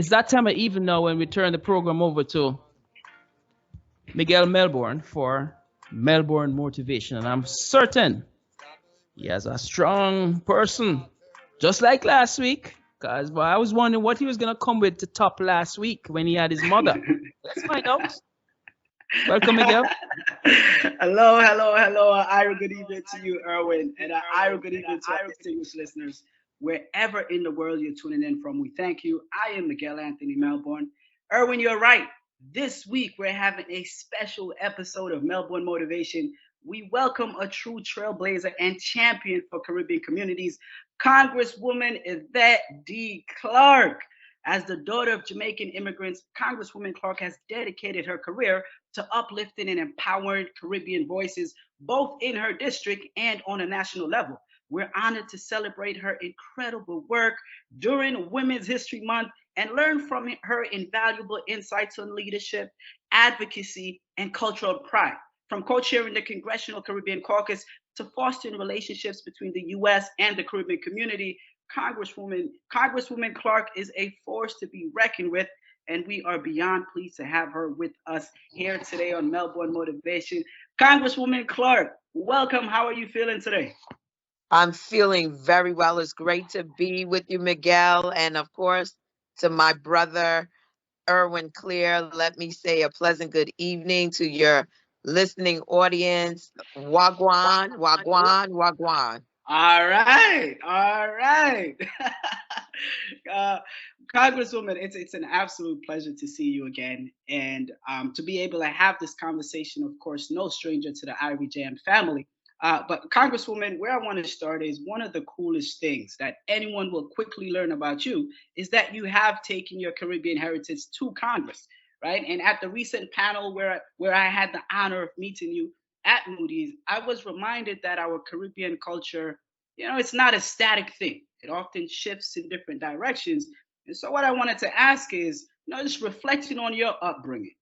It's that time of evening now when we turn the program over to Miguel Melbourne for Melbourne Motivation. And I'm certain he has a strong person, just like last week. Because I was wondering what he was going to come with to top last week when he had his mother. Let's find out. Welcome, Miguel. Hello. Ira, good evening to you, Erwin. And Ira, good evening to our distinguished listeners. Wherever in the world you're tuning in from, we thank you. I am Miguel Anthony Melbourne. Erwin, you're right. This week, we're having a special episode of Melbourne Motivation. We welcome a true trailblazer and champion for Caribbean communities, Congresswoman Yvette D. Clarke. As the daughter of Jamaican immigrants, Congresswoman Clarke has dedicated her career to uplifting and empowering Caribbean voices, both in her district and on a national level. We're honored to celebrate her incredible work during Women's History Month and learn from her invaluable insights on leadership, advocacy, and cultural pride. From co-chairing the Congressional Caribbean Caucus to fostering relationships between the U.S. and the Caribbean community, Congresswoman Clarke is a force to be reckoned with, and we are beyond pleased to have her with us here today on Melbourne Motivation. Congresswoman Clarke, welcome. How are you feeling today? I'm feeling very well. It's great to be with you, Miguel. And of course, to my brother, Erwin Clear, let me say a pleasant good evening to your listening audience. Wagwan, wagwan, wagwan. All right. uh, Congresswoman, it's an absolute pleasure to see you again and to be able to have this conversation. Of course, no stranger to the Ivy Jam family. But Congresswoman, where I want to start is one of the coolest things that anyone will quickly learn about you is that you have taken your Caribbean heritage to Congress, right? And at the recent panel where I had the honor of meeting you at Moody's, I was reminded that our Caribbean culture, it's not a static thing. It often shifts in different directions. And so what I wanted to ask is, just reflecting on your upbringing,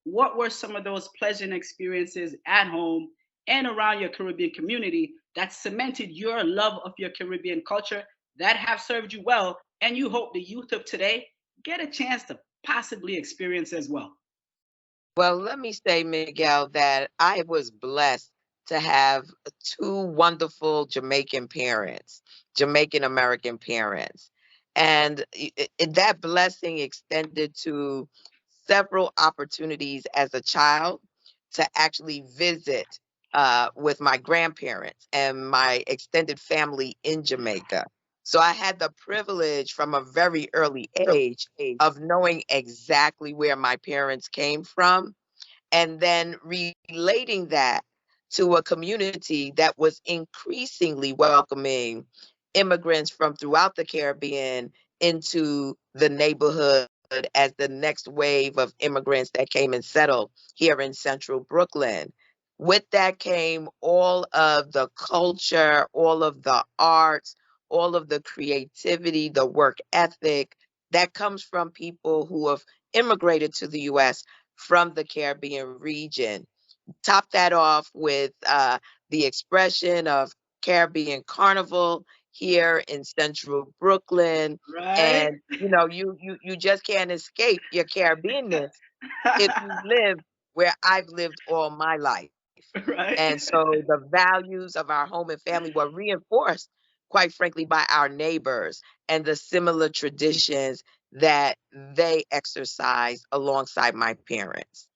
what were some of those pleasant experiences at home and around your Caribbean community that cemented your love of your Caribbean culture that have served you well and you hope the youth of today get a chance to possibly experience as well? Well, let me say, Miguel, that I was blessed to have two wonderful Jamaican parents, Jamaican American parents. And that blessing extended to several opportunities as a child to actually visit with my grandparents and my extended family in Jamaica. So I had the privilege from a very early age of knowing exactly where my parents came from and then relating that to a community that was increasingly welcoming immigrants from throughout the Caribbean into the neighborhood as the next wave of immigrants that came and settled here in central Brooklyn. With that came all of the culture, all of the arts, all of the creativity, the work ethic that comes from people who have immigrated to the U.S. from the Caribbean region. Top that off with the expression of Caribbean Carnival here in central Brooklyn. Right? And you just can't escape your Caribbeanness if you live where I've lived all my life. Right? And so the values of our home and family were reinforced, quite frankly, by our neighbors and the similar traditions that they exercise alongside my parents.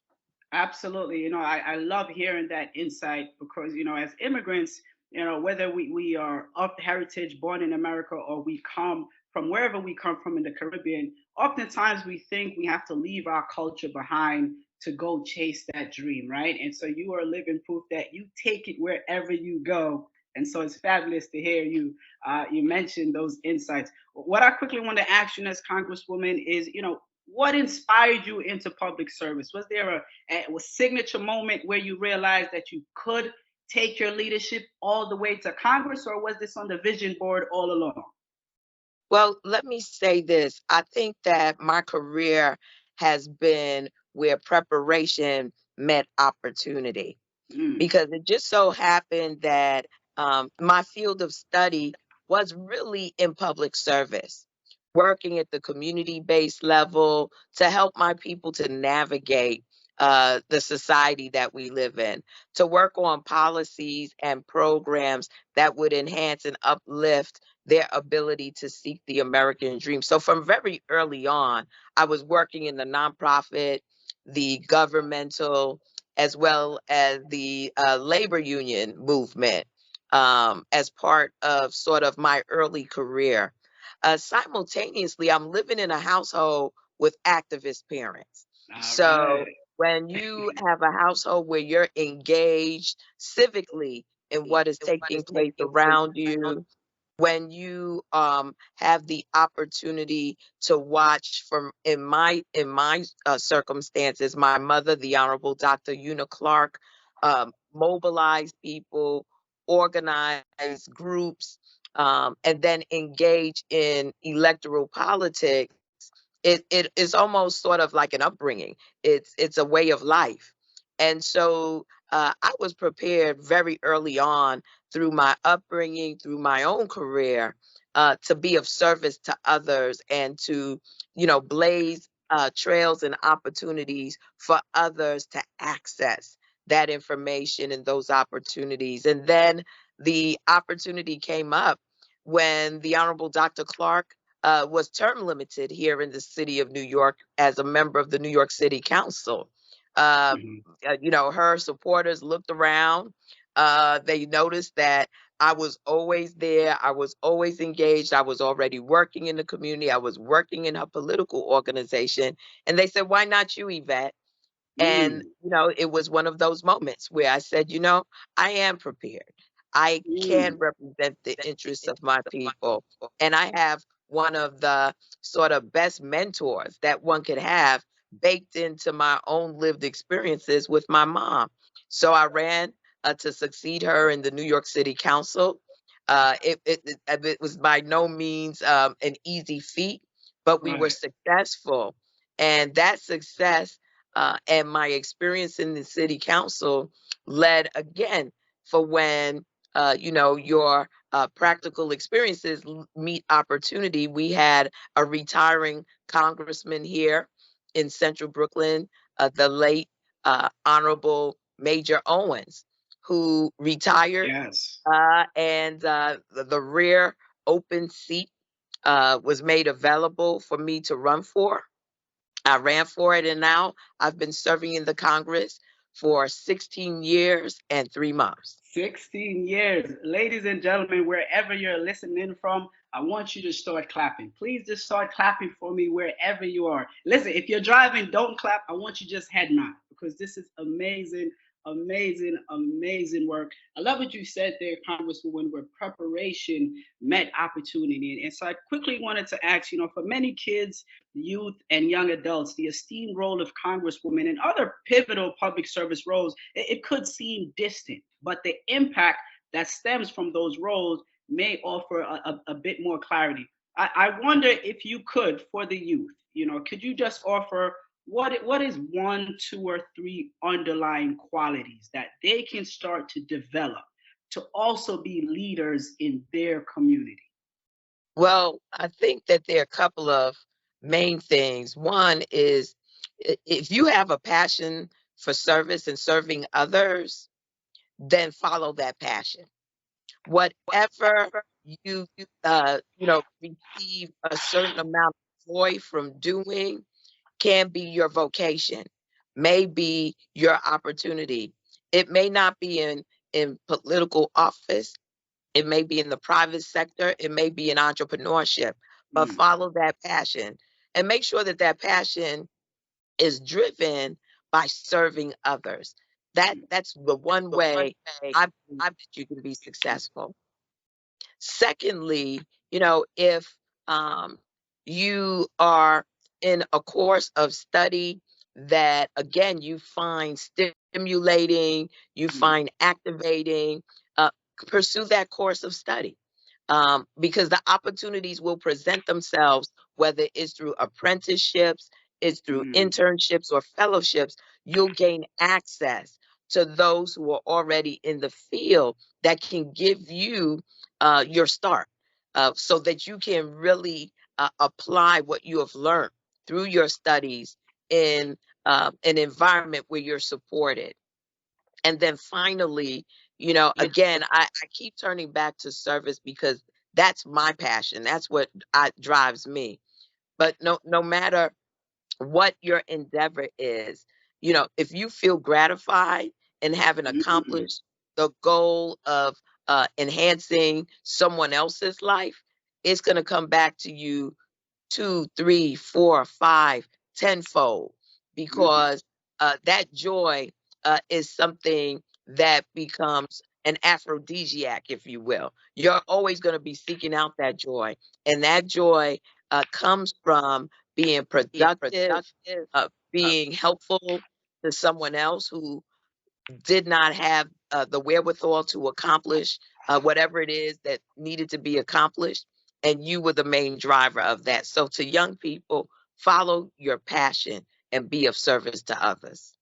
Absolutely. I love hearing that insight because, as immigrants, whether we are of heritage, born in America, or we come from wherever we come from in the Caribbean, oftentimes we think we have to leave our culture behind to go chase that dream, right? And so you are living proof that you take it wherever you go. And so it's fabulous to hear you mention those insights. What I quickly want to ask you as Congresswoman is, what inspired you into public service? Was there a signature moment where you realized that you could take your leadership all the way to Congress, or was this on the vision board all along? Well, let me say this. I think that my career has been where preparation met opportunity Mm, because it just so happened that my field of study was really in public service. working at the community-based level to help my people to navigate the society that we live in, to work on policies and programs that would enhance and uplift their ability to seek the American dream. So from very early on, I was working in the nonprofit, the governmental, as well as the labor union movement as part of sort of my early career. Simultaneously, I'm living in a household with activist parents. All So right. when you have a household where you're engaged civically in what is taking place around you, when you have the opportunity to watch from in my circumstances, my mother, the Honorable Dr. Una Clarke, mobilize people, organize groups, and then engage in electoral politics. It is almost sort of like an upbringing. It's a way of life, and so I was prepared very early on through my upbringing, through my own career, to be of service to others and to, blaze trails and opportunities for others to access that information and those opportunities. And then the opportunity came up when the Honorable Dr. Clarke was term limited here in the city of New York as a member of the New York City Council. Uh, Mhm. her supporters looked around. They noticed that I was always there. I was always engaged. I was already working in the community. I was working in her political organization. And they said, "Why not you, Yvette?" And, Mm. it was one of those moments where I said, I am prepared. I can Mm. represent the interests of my people. And I have one of the sort of best mentors that one could have baked into my own lived experiences with my mom. So I ran to succeed her in the New York City Council. It was by no means an easy feat, but we were Right. successful. And that success and my experience in the city council led again for when your practical experiences meet opportunity. We had a retiring congressman here in Central Brooklyn, the late Honorable Major Owens, who retired, Yes. and the rare open seat was made available for me to run for. I ran for it, and now I've been serving in the Congress for 16 years and 3 months. 16 years. Ladies and gentlemen, wherever you're listening from, I want you to start clapping. Please just start clapping for me wherever you are. Listen, if you're driving, don't clap. I want you just head nod because this is amazing, amazing, amazing work. I love what you said there, Congresswoman, where preparation met opportunity. And so I quickly wanted to ask, for many kids, youth, and young adults, the esteemed role of Congresswoman and other pivotal public service roles, it could seem distant, but the impact that stems from those roles may offer a bit more clarity. I wonder if you could, for the youth, could you just offer what is one, two, or three underlying qualities that they can start to develop to also be leaders in their community? Well, I think that there are a couple of main things. One is if you have a passion for service and serving others, then follow that passion. Whatever you receive a certain amount of joy from doing can be your vocation, may be your opportunity. It may not be in political office, it may be in the private sector, it may be in entrepreneurship, but Mm, follow that passion and make sure that that passion is driven by serving others. That's the one way I believe that you can be successful. Secondly, if um, you are in a course of study that, again, you find stimulating, you mm, find activating, uh, pursue that course of study, because the opportunities will present themselves, whether it's through apprenticeships, it's through mm, internships or fellowships. You'll gain access to those who are already in the field that can give you your start, so that you can really apply what you have learned through your studies in an environment where you're supported. And then finally, again, I keep turning back to service because that's my passion. That's what drives me. But no matter what your endeavor is, if you feel gratified and having Mm. accomplished the goal of enhancing someone else's life, it's going to come back to you two, three, four, five, tenfold, Mm. because that joy is something that becomes an aphrodisiac, if you will. You're always going to be seeking out that joy, and that joy comes from being productive, being helpful to someone else who did not have the wherewithal to accomplish whatever it is that needed to be accomplished, and you were the main driver of that. So, to young people, follow your passion and be of service to others.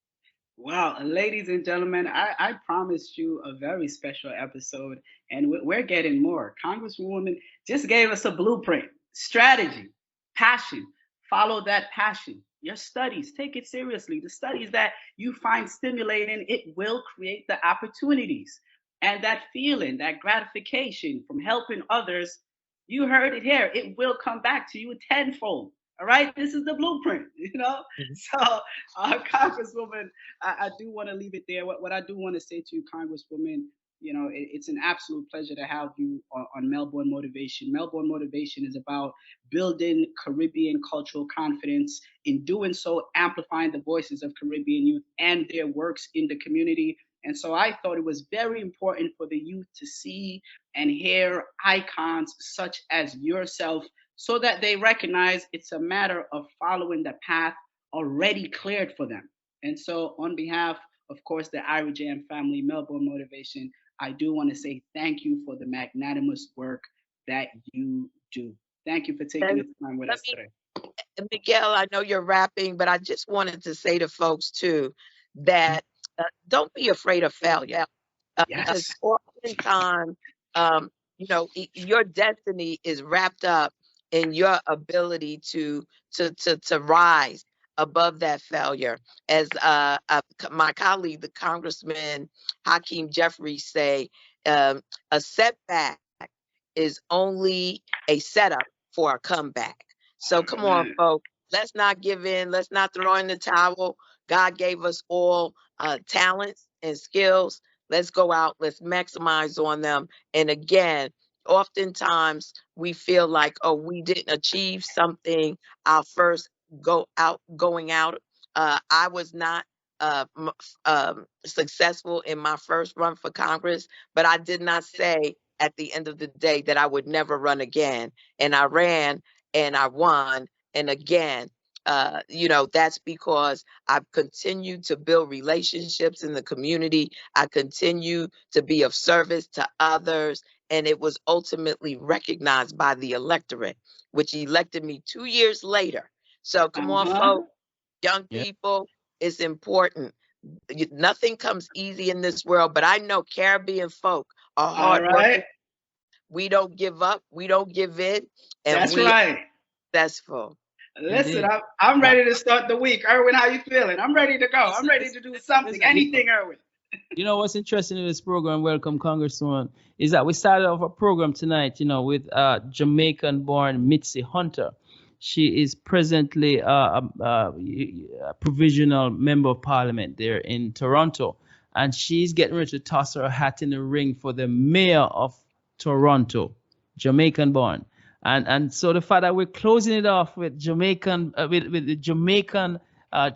Well, ladies and gentlemen, I promised you a very special episode, and we're getting more. Congresswoman just gave us a blueprint, strategy, passion. Follow that passion. Your studies, take it seriously. The studies that you find stimulating, it will create the opportunities. And that feeling, that gratification from helping others, you heard it here, it will come back to you tenfold. All right, this is the blueprint, you know. Mhm. So, Congresswoman, I do want to leave it there. What I do want to say to you, Congresswoman, it's an absolute pleasure to have you on Melbourne Motivation. Melbourne Motivation is about building Caribbean cultural confidence. In doing so, amplifying the voices of Caribbean youth and their works in the community. And so I thought it was very important for the youth to see and hear icons such as yourself so that they recognize it's a matter of following the path already cleared for them. And so, on behalf, of course, the Ira Jam family, Melbourne Motivation, I do want to say thank you for the magnanimous work that you do. Thank you for taking And the time with let us me, today. Miguel, I know you're rapping, but I just wanted to say to folks too that don't be afraid of failure, because Yes. oftentimes, um, your destiny is wrapped up in your ability to rise above that failure. As my colleague, the Congressman Hakeem Jeffries, say, a setback is only a setup for a comeback. So come on, Amen. folks. Let's not give in. Let's not throw in the towel. God gave us all talents and skills. Let's go out. Let's maximize on them. And again, oftentimes we feel like, oh, we didn't achieve something our first going out. I was not successful in my first run for Congress, but I did not say at the end of the day that I would never run again. And I ran and I won. And again, that's because I've continued to build relationships in the community. I continue to be of service to others. And it was ultimately recognized by the electorate, which elected me 2 years later. So come on, Uh-huh. folks, young Yeah. people, it's important. Nothing comes easy in this world, but I know Caribbean folk are All right. hardworking. We don't give up, we don't give in, and That's we are right. successful. Listen, Indeed. I'm Yeah. ready to start the week. Erwin, how you feeling? I'm ready to go. I'm ready Listen, to do something. listen, Anything, Erwin. what's interesting in this program, Welcome Congresswoman, is that we started off a program tonight, with Jamaican-born Mitzi Hunter. She is presently a provisional member of parliament there in Toronto, and she's getting ready to toss her hat in the ring for the mayor of Toronto, Jamaican-born. And so the fact that we're closing it off with with the Jamaican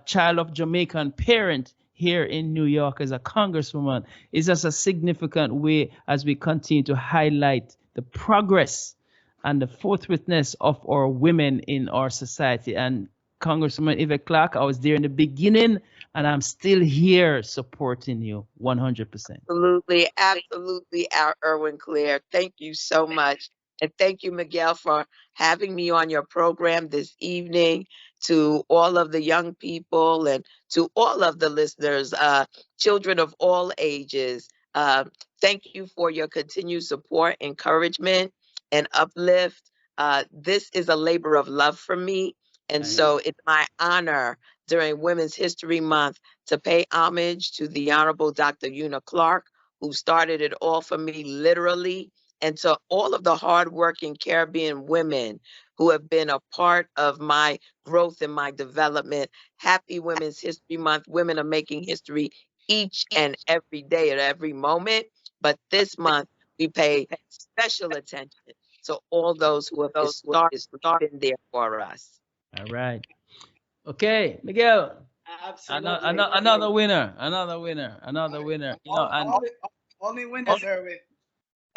child of Jamaican parent here in New York as a congresswoman is just a significant way as we continue to highlight the progress and the forthrightness of our women in our society. And Congresswoman Yvette Clarke, I was there in the beginning, and I'm still here supporting you 100%. Absolutely, absolutely, our Erwin Claire. Thank you so much. And thank you, Miguel, for having me on your program this evening. To all of the young people and to all of the listeners, children of all ages, thank you for your continued support, encouragement, and uplift. This is a labor of love for me. And so it's my honor during Women's History Month to pay homage to the Honorable Dr. Una Clarke, who started it all for me literally, and to all of the hardworking Caribbean women who have been a part of my growth and my development. Happy Women's History Month. Women are making history each and every day at every moment. But this month, we pay special attention to all those who have historically been there for us. All right. Okay, Miguel. Absolutely. Another winner. Another winner. Another winner. You know, and Only winners, Erwin.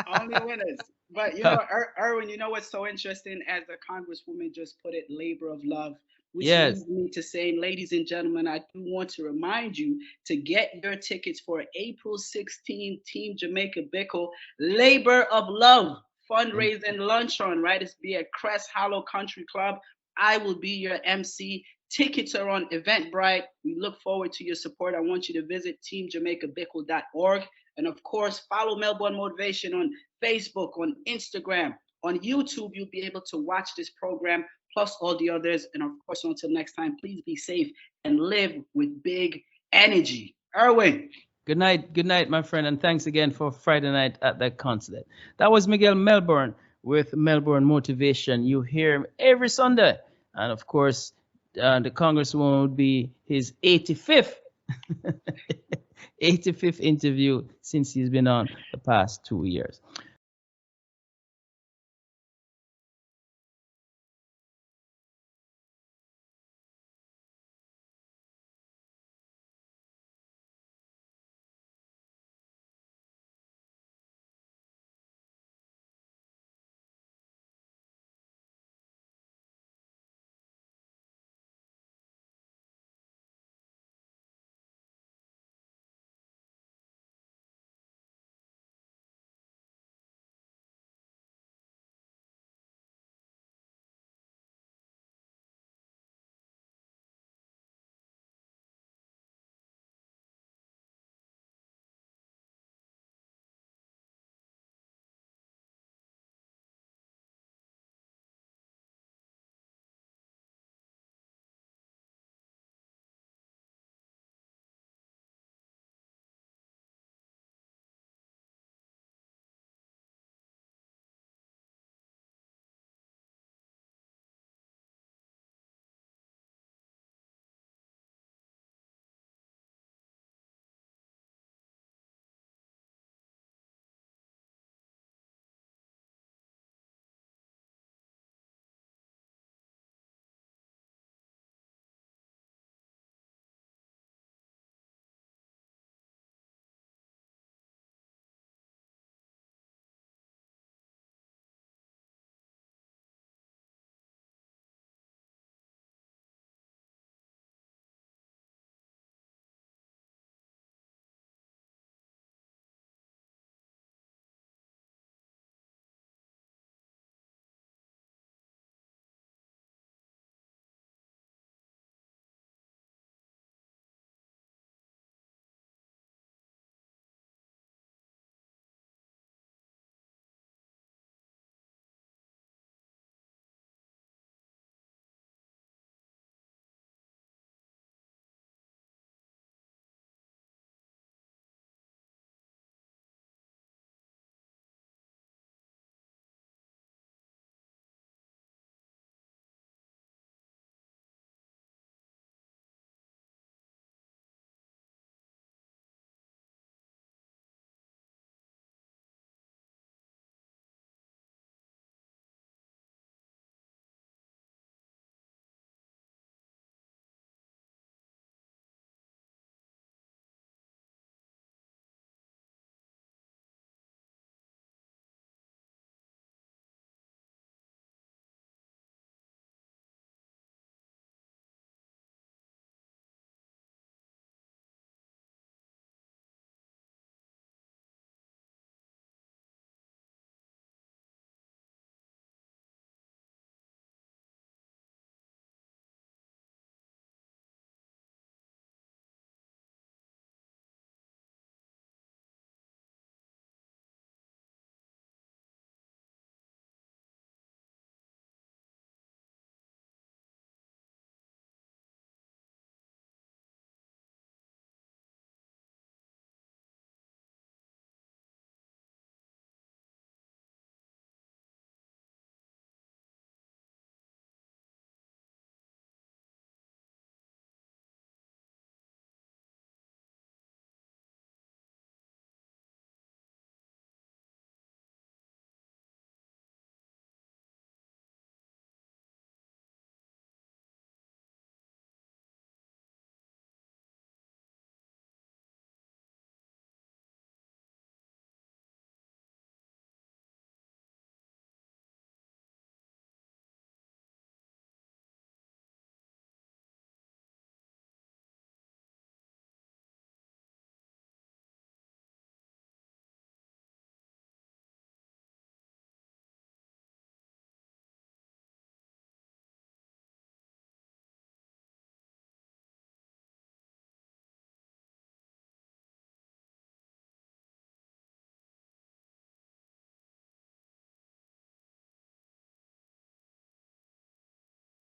Only winners. But Erwin, you know what's so interesting? As the Congresswoman just put it, labor of love, which yes, leads me to saying, ladies and gentlemen, I do want to remind you to get your tickets for April 16th, Team Jamaica Bickle Labor of Love fundraising luncheon, right? It's be at Crest Hollow Country Club. I will be your MC. Tickets are on Eventbrite. We look forward to your support. I want you to visit teamjamaicabickle.org. And of course, follow Melbourne Motivation on Facebook, on Instagram, on YouTube. You'll be able to watch this program, plus all the others. And of course, until next time, please be safe and live with big energy. Erwin. Good night, my friend, and thanks again for Friday night at the consulate. That was Miguel Melbourne with Melbourne Motivation. You hear him every Sunday. And of course, the Congresswoman would be his 85th 85th interview since he's been on the past 2 years.